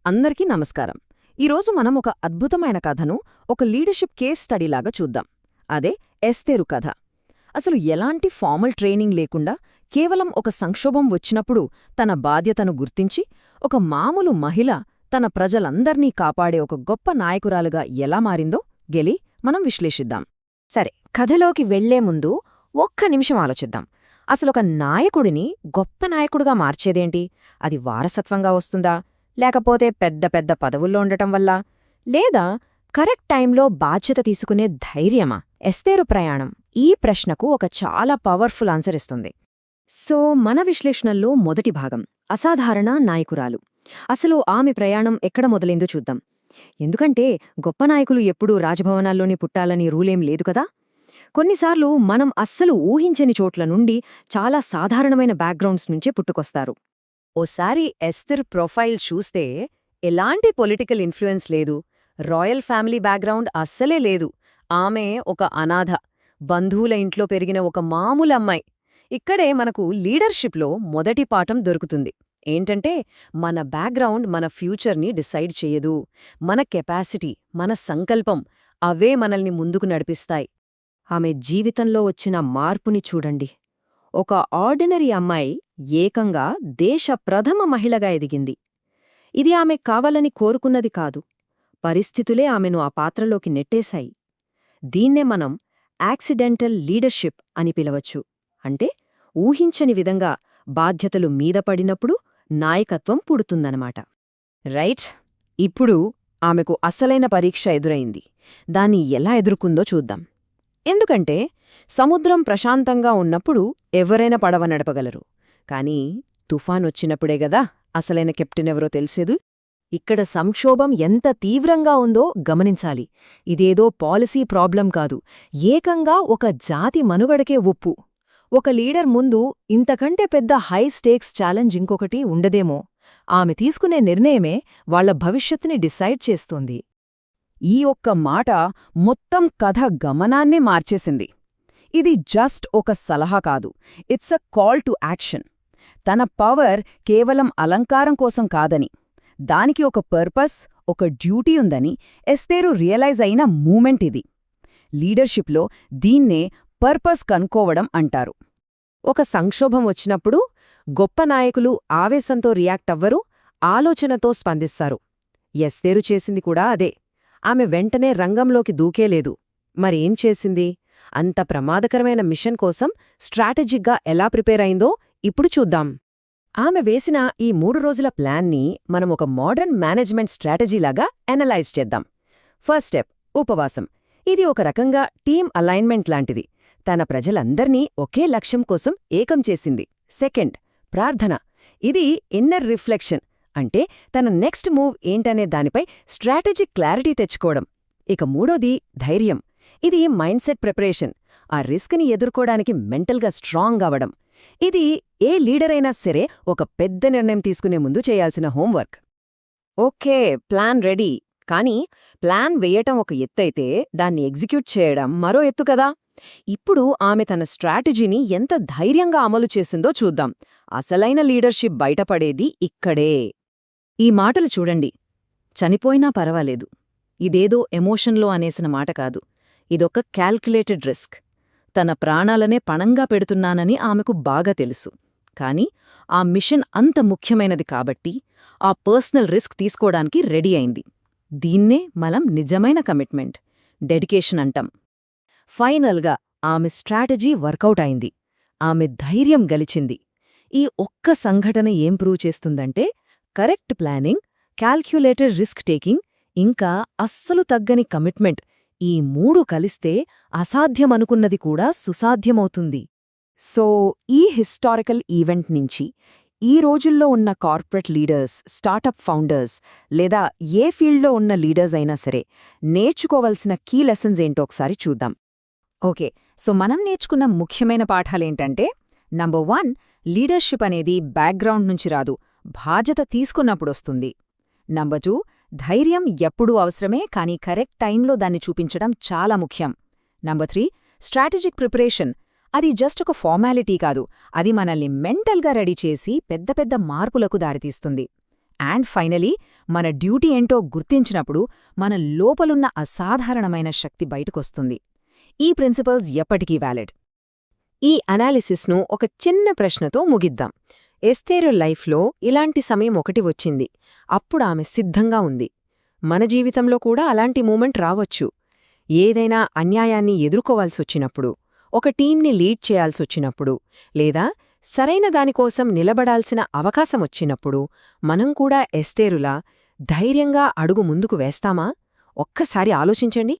అందరికీ నమస్కారం. ఈరోజు మనం ఒక అద్భుతమైన కథను ఒక లీడర్షిప్ కేస్ స్టడీలాగా చూద్దాం. అదే ఎస్తేరు కథ. అసలు ఎలాంటి ఫార్మల్ ట్రైనింగ్ లేకుండా కేవలం ఒక సంక్షోభం వచ్చినప్పుడు తన బాధ్యతను గుర్తించి ఒక మామూలు మహిళ తన ప్రజలందర్నీ కాపాడే ఒక గొప్ప నాయకురాలుగా ఎలా మారిందో మనం విశ్లేషిద్దాం. సరే, కథలోకి వెళ్లే ముందు ఒక్క నిమిషం ఆలోచిద్దాం. అసలొక నాయకుడిని గొప్ప నాయకుడిగా మార్చేదేంటి? అది వారసత్వంగా వస్తుందా, లేకపోతే పెద్ద పెద్ద పదవుల్లో ఉండటం వల్ల, లేదా కరెక్ట్ టైంలో బాధ్యత తీసుకునే ధైర్యమా? ఎస్తేరు ప్రయాణం ఈ ప్రశ్నకు ఒక చాలా పవర్ఫుల్ ఆన్సర్ ఇస్తుంది. సో మన విశ్లేషణల్లో మొదటి భాగం అసాధారణ నాయకురాలు. అసలు ఆమె ప్రయాణం ఎక్కడ మొదలైందో చూద్దాం. ఎందుకంటే గొప్ప నాయకులు ఎప్పుడూ రాజభవనాల్లోనే పుట్టాలని రూలేం లేదు కదా. కొన్నిసార్లు మనం అస్సలు ఊహించని చోట్ల నుండి చాలా సాధారణమైన బ్యాక్గ్రౌండ్స్ నుంచే పుట్టుకొస్తారు. ఓసారి ఎస్తెర్ ప్రొఫైల్ చూస్తే ఎలాంటి పొలిటికల్ ఇన్ఫ్లుయెన్స్ లేదు, రాయల్ ఫ్యామిలీ బ్యాక్గ్రౌండ్ అస్సలే లేదు. ఆమె ఒక అనాథ, బంధువుల ఇంట్లో పెరిగిన ఒక మామూలు అమ్మాయి. ఇక్కడే మనకు లీడర్షిప్లో మొదటి పాఠం దొరుకుతుంది. ఏంటంటే మన బ్యాక్గ్రౌండ్ మన ఫ్యూచర్ని డిసైడ్ చెయ్యదు. మన కెపాసిటీ, మన సంకల్పం అవే మనల్ని ముందుకు నడిపిస్తాయి. ఆమె జీవితంలో వచ్చిన మార్పుని చూడండి. ఒక ఆర్డినరీ అమ్మాయి ఏకంగా దేశ ప్రథమ మహిళగా ఎదిగింది. ఇది ఆమె కావాలని కోరుకున్నది కాదు, పరిస్థితులే ఆమెను ఆ పాత్రలోకి నెట్టేశాయి. దీన్నే మనం యాక్సిడెంటల్ లీడర్షిప్ అని పిలవచ్చు. అంటే ఊహించని విధంగా బాధ్యతలు మీదపడినప్పుడు నాయకత్వం పుడుతుందనమాట. రైట్. ఇప్పుడు ఆమెకు అసలైన పరీక్ష ఎదురైంది. దాన్ని ఎలా ఎదుర్కొందో చూద్దాం. ఎందుకంటే సముద్రం ప్రశాంతంగా ఉన్నప్పుడు ఎవరైనా పడవ నడపగలరు, కానీ తుఫానొచ్చినప్పుడే గదా అసలైన కెప్టెన్ ఎవరో తెలిసేదు. ఇక్కడ సంక్షోభం ఎంత తీవ్రంగా ఉందో గమనించాలి. ఇదేదో పాలసీ ప్రాబ్లం కాదు, ఏకంగా ఒక జాతి మనుగడకే ఒప్పు. ఒక లీడర్ ముందు ఇంతకంటే పెద్ద హై స్టేక్స్ ఛాలెంజ్ ఇంకొకటి ఉండదేమో. ఆమె తీసుకునే నిర్ణయమే వాళ్ల భవిష్యత్తుని డిసైడ్ చేస్తోంది. ఈ ఒక్క మాట మొత్తం కథ గమనాన్నే మార్చేసింది. ఇది జస్ట్ ఒక సలహా కాదు, it's a call to action. తన పవర్ కేవలం అలంకారం కోసం కాదని, దానికి ఒక పర్పస్, ఒక డ్యూటీ ఉందని ఎస్తేరు రియలైజ్ అయిన మూమెంట్ ఇది. లీడర్షిప్లో దీన్నే పర్పస్ కనుక్కోవడం అంటారు. ఒక సంక్షోభం వచ్చినప్పుడు గొప్ప నాయకులు ఆవేశంతో రియాక్ట్ అవ్వరు, ఆలోచనతో స్పందిస్తారు. ఎస్తేరు చేసింది కూడా అదే. ఆమె వెంటనే రంగంలోకి దూకేలేదు. మరేం చేసింది? అంత ప్రమాదకరమైన మిషన్ కోసం స్ట్రాటజిక్గా ఎలా ప్రిపేర్ అయిందో ఇప్పుడు చూద్దాం. ఆమె వేసిన ఈ 3 రోజుల ప్లాన్ని మనం ఒక మోడర్న్ మేనేజ్మెంట్ స్ట్రాటజీలాగా అనలైజ్ చేద్దాం. ఫస్ట్ స్టెప్ ఉపవాసం. ఇది ఒక రకంగా టీమ్ అలైన్మెంట్ లాంటిది. తన ప్రజలందర్నీ ఒకే లక్ష్యం కోసం ఏకం చేసింది. సెకండ్, ప్రార్థన. ఇది ఇన్నర్ రిఫ్లెక్షన్, అంటే తన నెక్స్ట్ మూవ్ ఏంటనే దానిపై స్ట్రాటజిక్ క్లారిటీ తెచ్చుకోవడం. ఇక మూడోది ధైర్యం. ఇది మైండ్ సెట్ ప్రిపరేషన్, ఆ రిస్క్ని ఎదుర్కోవడానికి మెంటల్గా స్ట్రాంగ్ అవ్వడం. ఇది ఏ లీడరైనా సరే ఒక పెద్ద నిర్ణయం తీసుకునే ముందు చేయాల్సిన హోంవర్క్. Okay, plan ready. కానీ ప్లాన్ వేయటం ఒక ఎత్తైతే దాన్ని ఎగ్జిక్యూట్ చేయడం మరో ఎత్తు కదా. ఇప్పుడు ఆమె తన స్ట్రాటజీని ఎంత ధైర్యంగా అమలు చేసిందో చూద్దాం. అసలైన లీడర్షిప్ బయటపడేది ఇక్కడే. ఈ మాటలు చూడండి. చనిపోయినా పర్వాలేదు, ఇదేదో ఎమోషన్లో అనేసిన మాట కాదు. ఇదొక క్యాల్కులేటెడ్ రిస్క్. తన ప్రాణాలనే పణంగా పెడుతున్నానని ఆమెకు బాగా తెలుసు. కాని ఆ మిషన్ అంత ముఖ్యమైనది కాబట్టి ఆ పర్సనల్ రిస్క్ తీసుకోవడానికి రెడీ అయింది. దీన్నే మనం నిజమైన కమిట్మెంట్, డెడికేషన్ అంటాం. ఫైనల్గా ఆమె స్ట్రాటజీ వర్కౌట్ అయింది. ఆమె ధైర్యం గెలిచింది. ఈ ఒక్క సంఘటన ఏం ప్రూవ్ చేస్తుందంటే correct planning, calculated risk taking, ఇంకా అస్సలు తగ్గని కమిట్మెంట్, ఈ 3 కలిస్తే అసాధ్యమనుకున్నది కూడా సుసాధ్యమవుతుంది. సో ఈ హిస్టారికల్ ఈవెంట్ నుంచి ఈ రోజుల్లో ఉన్న కార్పొరేట్ లీడర్స్, స్టార్టప్ ఫౌండర్స్ లేదా ఏ ఫీల్డ్లో ఉన్న లీడర్స్ అయినా సరే నేర్చుకోవలసిన కీ లెసన్స్ ఏంటో ఒకసారి చూద్దాం. ఓకే, సో మనం నేర్చుకున్న ముఖ్యమైన పాఠాలేంటంటే, నంబర్ 1, లీడర్షిప్ అనేది బ్యాక్గ్రౌండ్ నుంచి రాదు, బాధ్యత తీసుకున్నప్పుడొస్తుంది. నంబర్ 2, ధైర్యం ఎప్పుడూ అవసరమే, కానీ కరెక్ట్ టైంలో దాన్ని చూపించడం చాలా ముఖ్యం. Number 3, strategic preparation. అది జస్ట్ ఒక ఫార్మాలిటీ కాదు, అది మనల్ని మెంటల్గా రెడీ చేసి పెద్ద పెద్ద మార్పులకు దారితీస్తుంది. అండ్ ఫైనలీ మన డ్యూటీ ఏంటో గుర్తించినప్పుడు మన లోపలున్న అసాధారణమైన శక్తి బయటకొస్తుంది. ఈ ప్రిన్సిపల్స్ ఎప్పటికీ వ్యాలిడ్. ఈ అనాలిసిస్ను ఒక చిన్న ప్రశ్నతో ముగిద్దాం. ఎస్తేరు లైఫ్లో ఇలాంటి సమయం ఒకటి వచ్చింది. అప్పుడు ఆమె సిద్ధంగా ఉంది. మన జీవితంలో కూడా అలాంటి మూమెంట్ రావచ్చు. ఏదైనా అన్యాయాన్ని ఎదుర్కోవాల్సొచ్చినప్పుడు, ఒక టీంని లీడ్ చేయాల్సొచ్చినప్పుడు, లేదా సరైన దానికోసం నిలబడాల్సిన అవకాశమొచ్చినప్పుడు మనం కూడా ఎస్తేరులా ధైర్యంగా అడుగు ముందుకు వేస్తామా? ఒక్కసారి ఆలోచించండి.